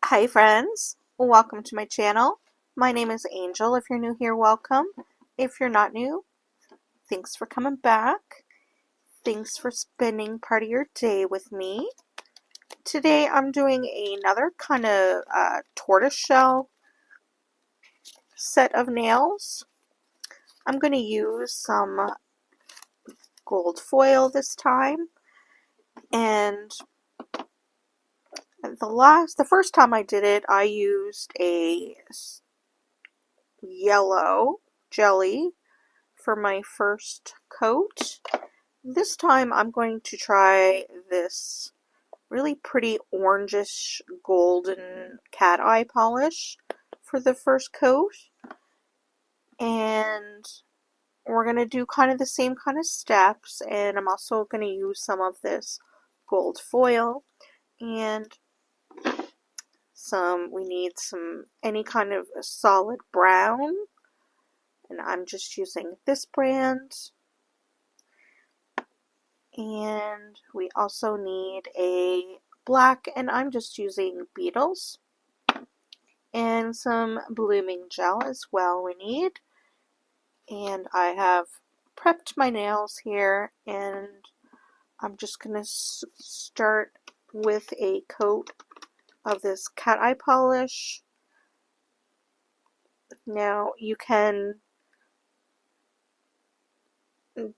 Hi friends, welcome to my channel. My name is Angel. If you're new here, welcome. If you're not new, thanks for coming back. Thanks for spending part of your day with me. Today I'm doing another kind of tortoise shell set of nails. I'm going to use some gold foil this time, and the first time I did it I used a yellow jelly for my first coat. This time I'm going to try this really pretty orangish golden cat eye polish for the first coat, and we're going to do kind of the same kind of steps, and I'm also going to use some of this gold foil, and we need some any kind of solid brown, and I'm just using this brand. And we also need a black, and I'm just using Beetles, and some blooming gel as well we need. And I have prepped my nails here, and I'm just going to start with a coat of this cat eye polish. Now you can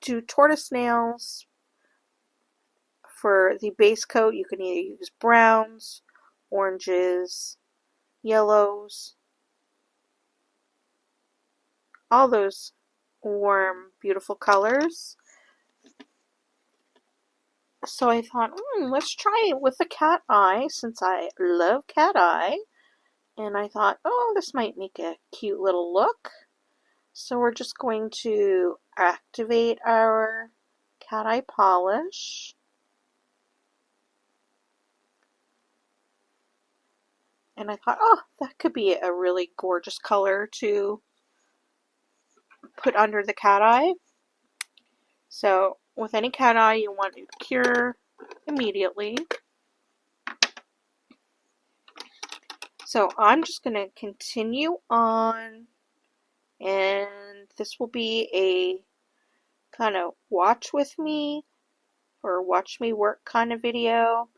do tortoise nails. For the base coat, you can either use browns, oranges, yellows, all those warm, beautiful colors. So I thought, let's try it with the cat eye, since I love cat eye. And I thought, oh, this might make a cute little look. So we're just going to activate our cat eye polish. And I thought, oh, that could be a really gorgeous color to put under the cat eye. So with any cat eye, you want to cure immediately. So I'm just going to continue on, and this will be a kind of watch with me or watch me work kind of video.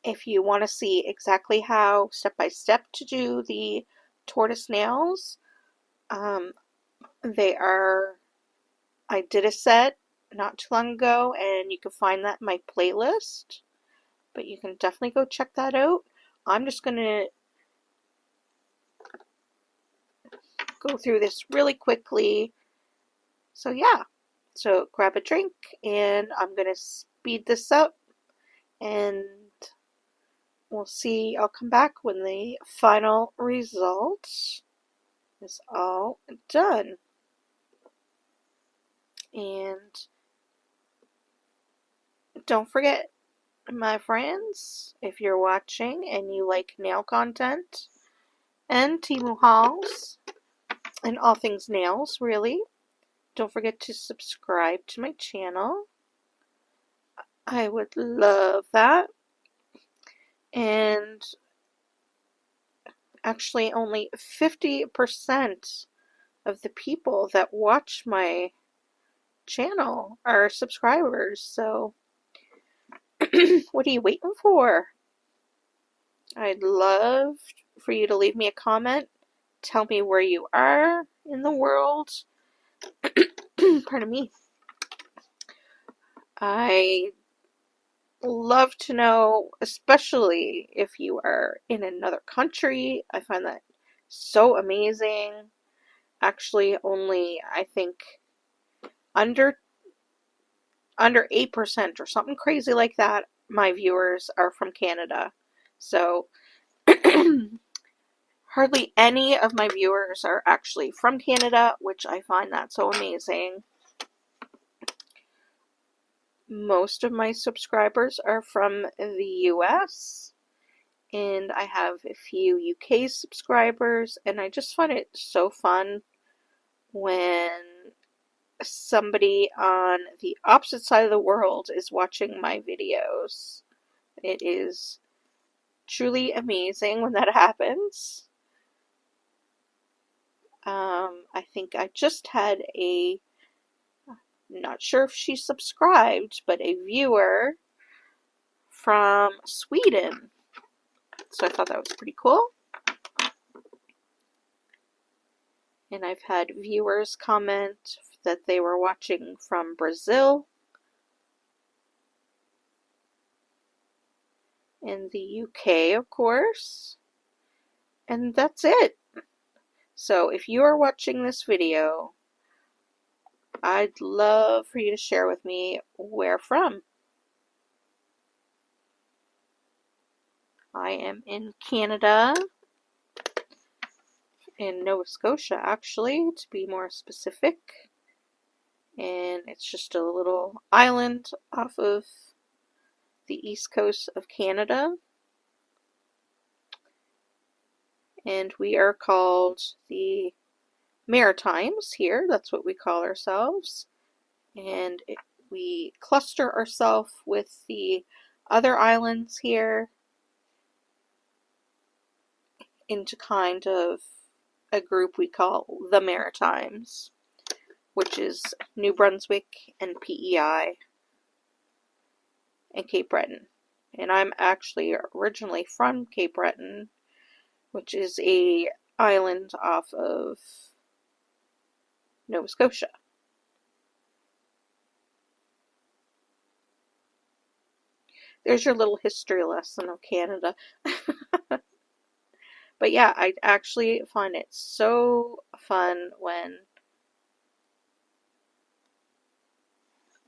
If you want to see exactly how step by step to do the tortoise nails, I did a set not too long ago, and you can find that in my playlist, but you can definitely go check that out. I'm just going to go through this really quickly. So yeah, so grab a drink, and I'm going to speed this up, and we'll see. I'll come back when the final result is all done. And don't forget, my friends, if you're watching and you like nail content and Temu hauls and all things nails, really, don't forget to subscribe to my channel. I would love that. And actually only 50% of the people that watch my channel are subscribers, so what are you waiting for? I'd love for you to leave me a comment. Tell me where you are in the world. Pardon me. I love to know, especially if you are in another country. I find that so amazing. Actually, only I think under 8% or something crazy like that, my viewers are from Canada. So hardly any of my viewers are actually from Canada, which I find that so amazing. Most of my subscribers are from the US, and I have a few UK subscribers, and I just find it so fun when somebody on the opposite side of the world is watching my videos. It is truly amazing when that happens. I think I just had not sure if she subscribed, but a viewer from Sweden. So I thought that was pretty cool. And I've had viewers comment that they were watching from Brazil and the UK, of course. And that's it. So if you are watching this video, I'd love for you to share with me where from. I am in Canada, in Nova Scotia actually, to be more specific. And it's just a little island off of the east coast of Canada. And we are called the Maritimes here. That's what we call ourselves. And we cluster ourselves with the other islands here into kind of a group we call the Maritimes, which is New Brunswick and PEI and Cape Breton. And I'm actually originally from Cape Breton, which is a island off of Nova Scotia. There's your little history lesson of Canada. But yeah, I actually find it so fun when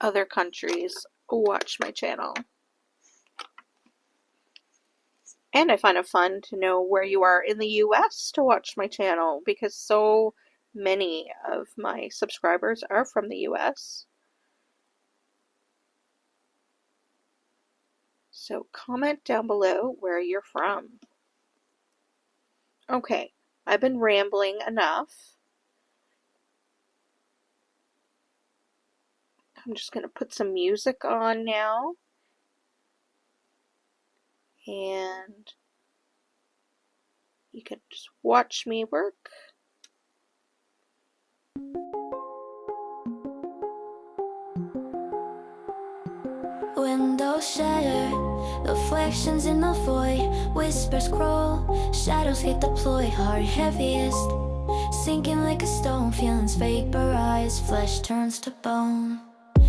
other countries watch my channel. And I find it fun to know where you are in the US to watch my channel, because so many of my subscribers are from the US. So comment down below where you're from. Okay, I've been rambling enough. I'm just going to put some music on now. And you can just watch me work. Windows shatter, reflections in the void, whispers crawl, shadows hit deploy, heart heaviest, sinking like a stone, feelings vaporize, flesh turns to bone.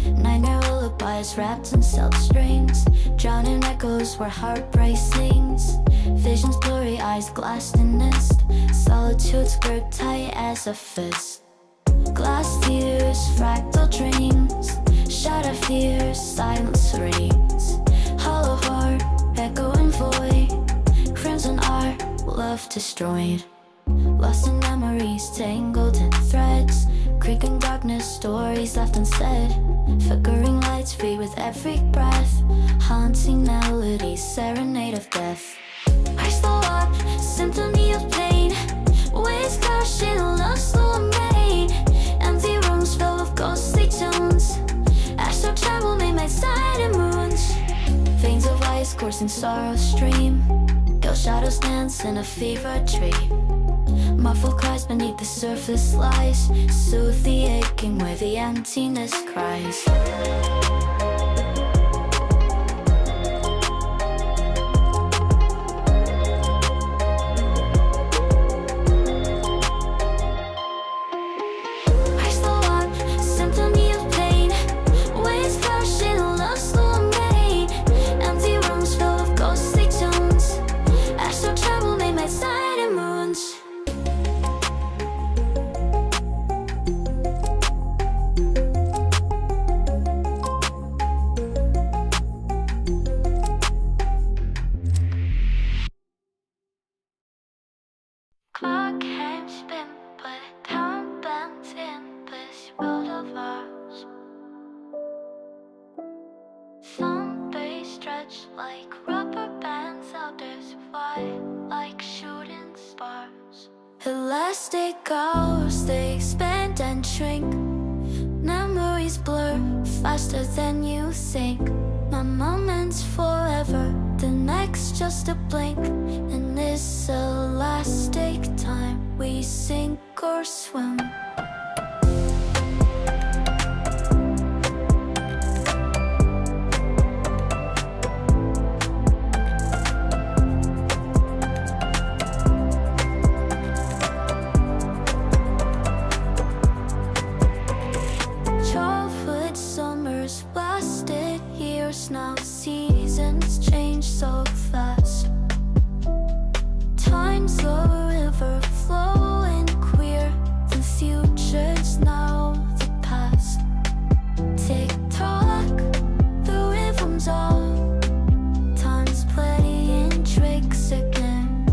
Nightmare lullabies wrapped in silk strings, drowning echoes where heartbreak sings. Visions blurry, eyes glassed in mist, solitude's grip tight as a fist. Glass tears, fractal dreams, shadow fears, silence rings. Hollow heart, echoing void, crimson art, love destroyed. Lost in memories, tangled in threads, creaking darkness, stories left unsaid. Flickering lights fade with every breath, haunting melodies, serenade of death. I slow up, symphony of pain, waves crashing, love slow made. Empty rooms filled with ghostly tunes, astral travel made my side and moons. Veins of ice coursing sorrow stream, ghost shadows dance in a fever dream. Muffled cries beneath the surface lies, soothe the aching where the emptiness cries. Clock hands spin, but time bends in this world of ours. Some days stretch like rubber bands, others fly like shooting stars. Elastic hours, they expand and shrink. Memories blur faster than you think. My moment's forever, the next just a blink. In this elastic time, we sink or swim. Childhood summers lasted years now. Seasons change so fast. Time's a river flowing queer. The future's now the past. Tick tock, the rhythm's on. Time's playing tricks again.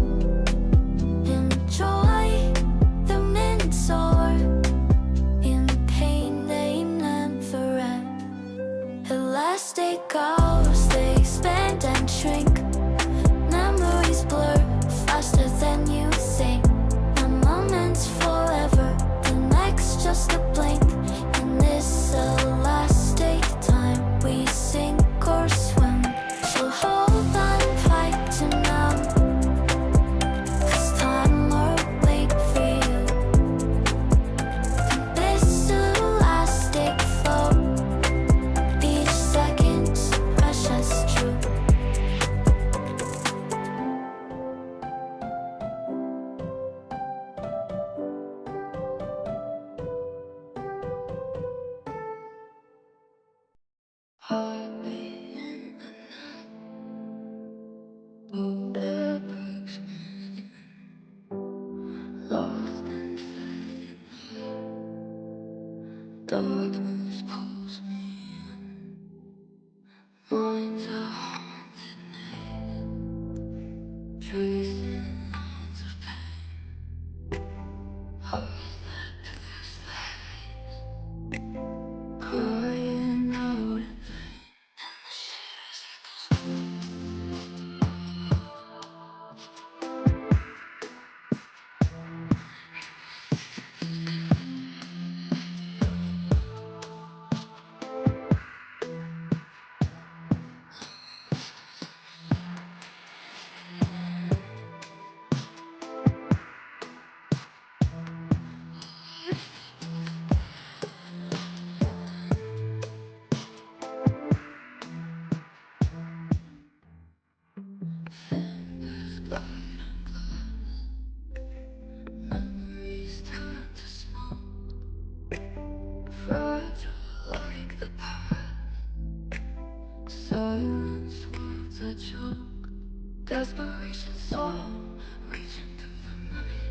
Enjoy the minutes or in pain they never end. Elastic hours, they expand and shrink. Memories blur faster than you think. The moment's forever, the next just a blink. In this elastic time, we sink or swim. So hold on tight to now, 'cause time will wait for you. This elastic flow, each second's precious true. Darkness pulls me in. Minds are haunted night, tracing lines of pain. Hearts that pierce the haze, crying out in vain. And the shadows memories turn to smoke, fragile like the past. Silence words a joke, desperation song, reaching through the night.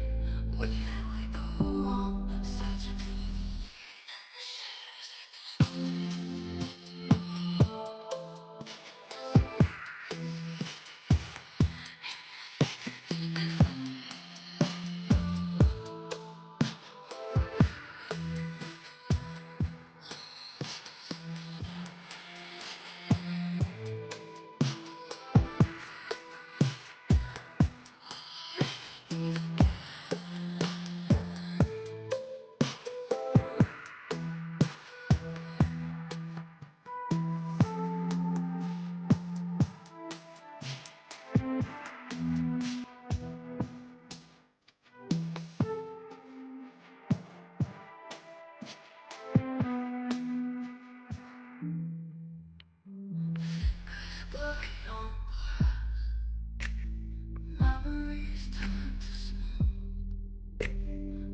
Where did we go wrong? Searching for the light, and the shadows blurring on glass. Memories turn to smoke,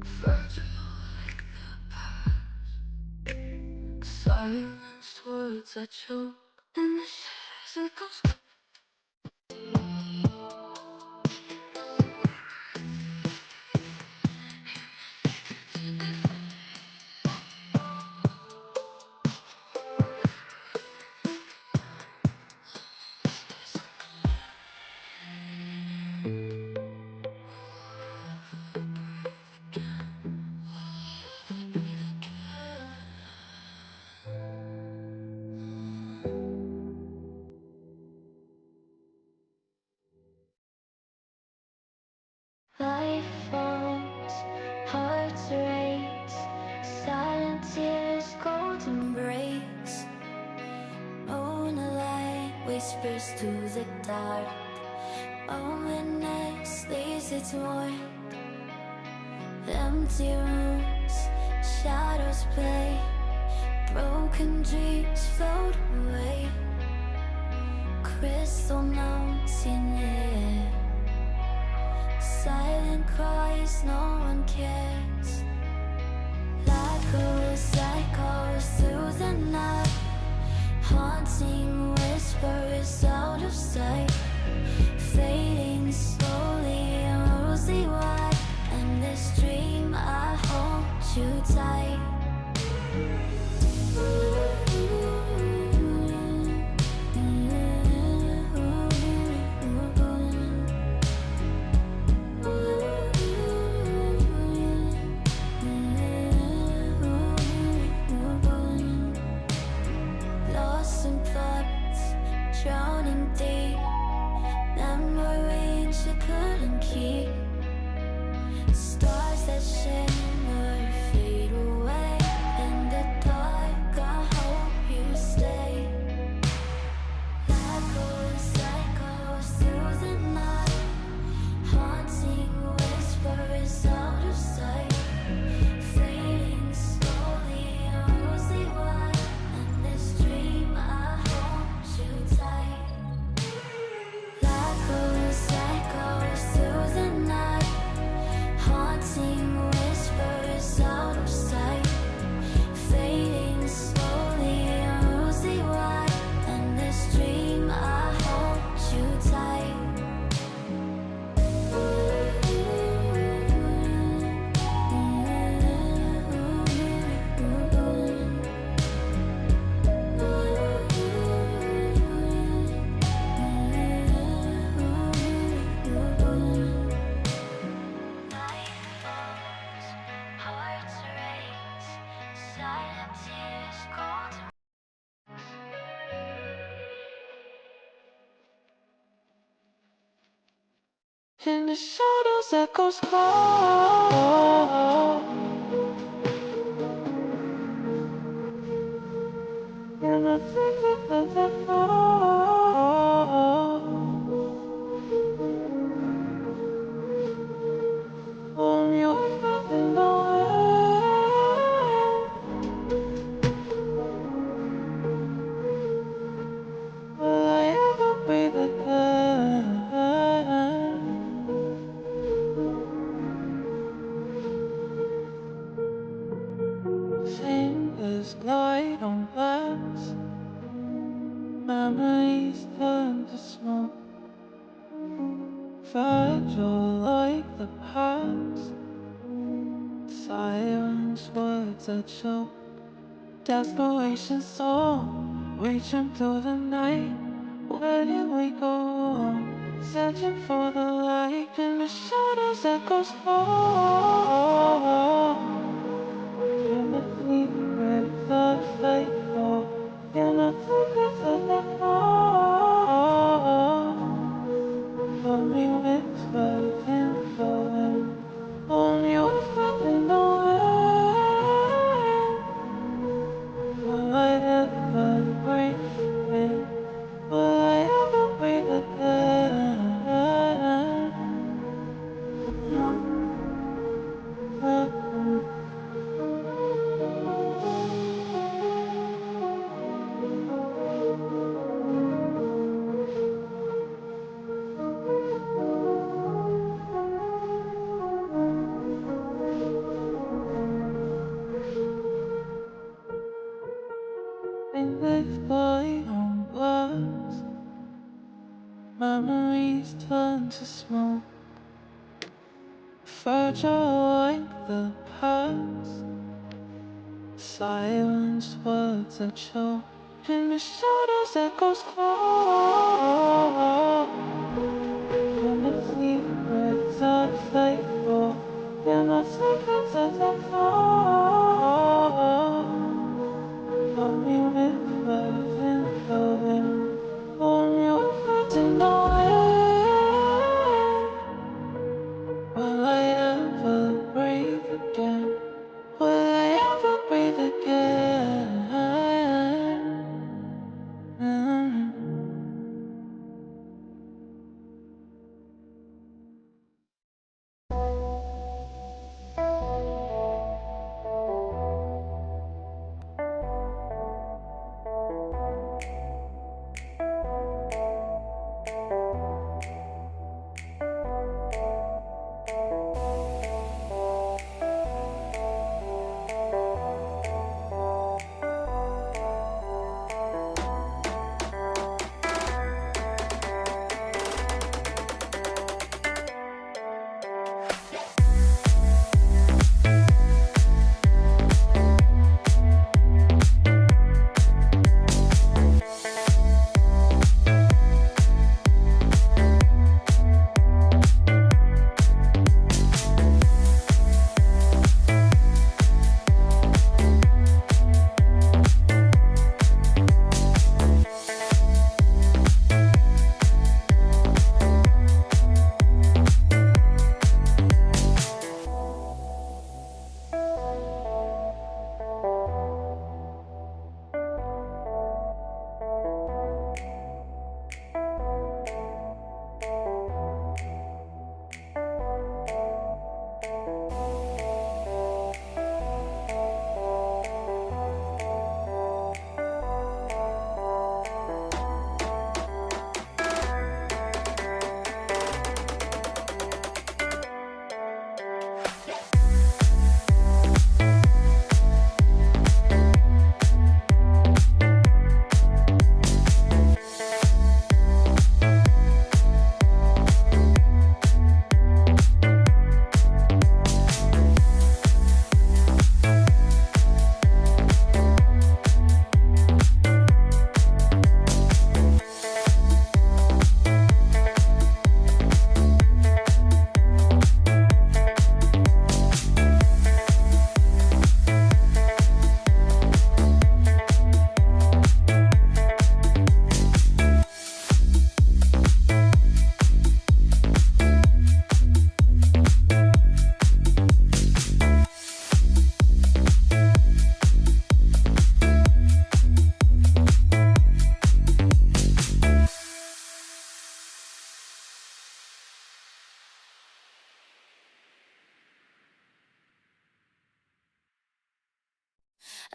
fragile like the past. Silenced words I choke, and the shadows echoes. Life phones, hearts race, silent tears, golden breaks. Moonlight whispers to the dark, Loneliness leads it toward empty rooms, shadows play, broken dreams float away, crystal notes in air, silent cries no one cares. Echoes through the night, haunting whispers out of sight, fading slowly and rosy white. And this dream I hold you tight. Lost in thoughts, drowning deep, memories you couldn't keep, stars that shimmer fade away. In the dark I hope you stay. Echoes through the night, haunting whispers out of sight, fading slowly and rosy white. And this dream I hold you tight. Echoes through the night, haunting whispers out of sight, fading slowly and rosy white. And this dream I hold you tight. Night falls, hearts race, silent tears cold. In the shadows echoes fall. In the thick of the fall. On your breath in the wind. Will I ever breathe again? Fingers glide on glass, memories turn to smoke, fragile like the past, silence words that choke, desperation song, reaching through the night. Where did we go? Searching for the light in the shadows echoes fall. In the secrets of faithful, in the secrets of the fall. But me whispers in the wind, only whispers in the wind. Will I ever breathe again? Will I ever breathe again? Fingers glide on glass, memories turn to smoke, fragile like the past, silence words that choke. In the shadows echoes fall. In the secrets of faithful, in the secrets of the fall. But me whispers in the wind, only whispers in the wind. Will I ever breathe again? Will I ever breathe again?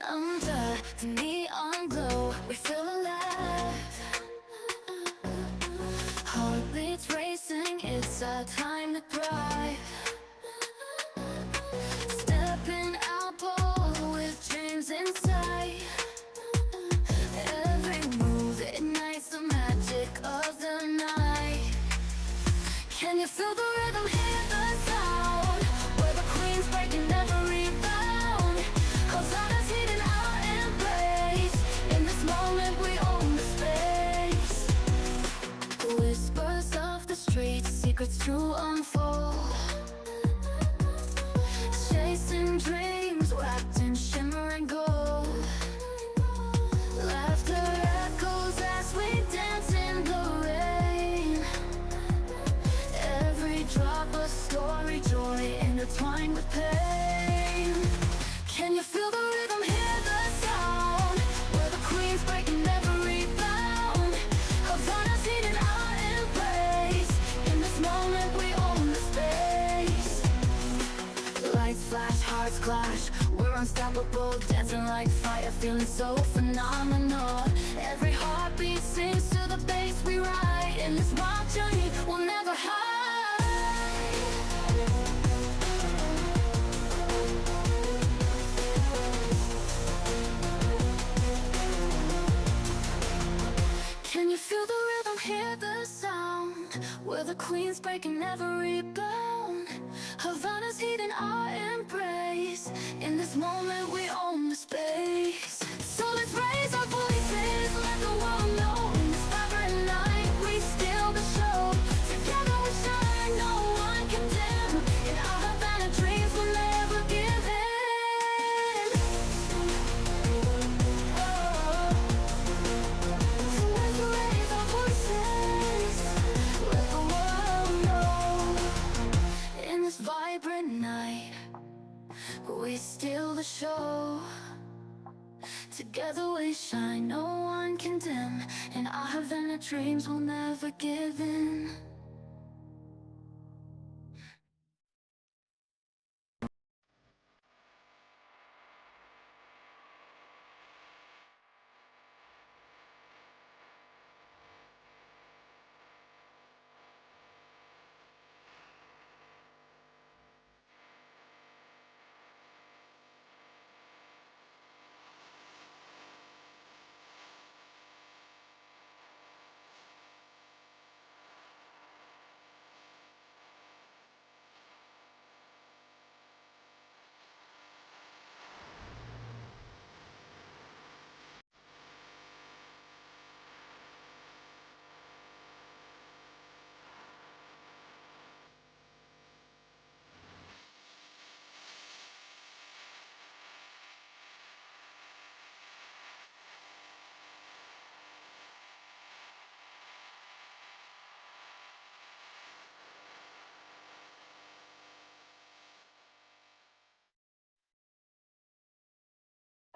Under the neon glow, we feel alive. Heartbeats racing, it's our time to thrive. Stepping out bold with dreams inside. Every move ignites the magic of the night. Can you feel the rhythm, hear the sound? Where the queen's breaking every bound. Hosanna's hidden our embrace. In this moment we own the space. Whispers of the streets, secrets to unfold. Chasing dreams wrapped in shimmering gold. Laughter echoes as we dance in the rain. Every drop a story, joy intertwined with pain. Can you feel the rhythm, hear the sound? Where the queen's breaking every bound. Havana's hidden our embrace. In this moment we own the space. Lights flash, hearts clash. We're unstoppable, dancing like fire, feeling so phenomenal. Every heartbeat sings to the bass we ride. In this wild journey we'll never hide. Can you feel the rhythm, hear the sound? Where the queen's breaking every bound. Havana's hidden our embrace. In this moment we own the space. So let's raise our voices, let the world know. In this vibrant night we steal the show. Together we shine, no one can dim. In our Havana dreams we'll never give in. So let's raise our voices, let the world know. In this vibrant night we steal the show. Together we shine, no one can dim. In our Havana dreams we'll never give in.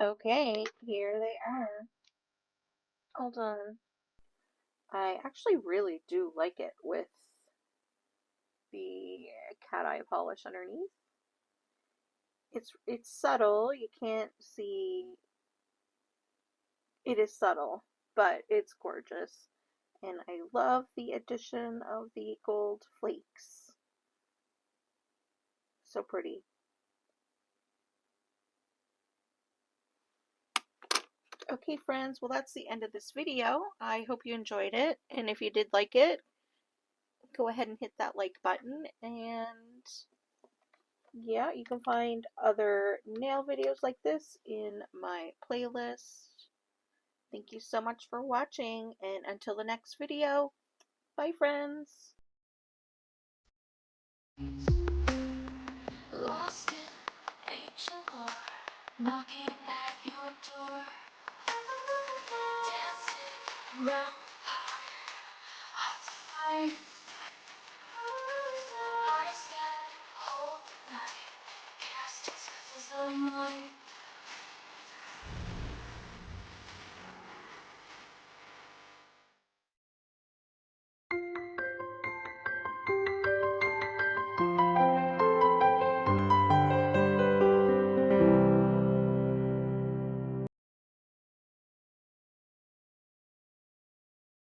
Okay, here they are. Hold on. I actually really do like it with the cat eye polish underneath. It's subtle. You can't see. It is subtle, but it's gorgeous. And I love the addition of the gold flakes. So pretty. Okay, friends, well, that's the end of this video. I hope you enjoyed it. And if you did like it, go ahead and hit that like button. And yeah, you can find other nail videos like this in my playlist. Thank you so much for watching, and until the next video, bye friends! Lost in ancient lore, knocking at your door, dancing around hearts of fire.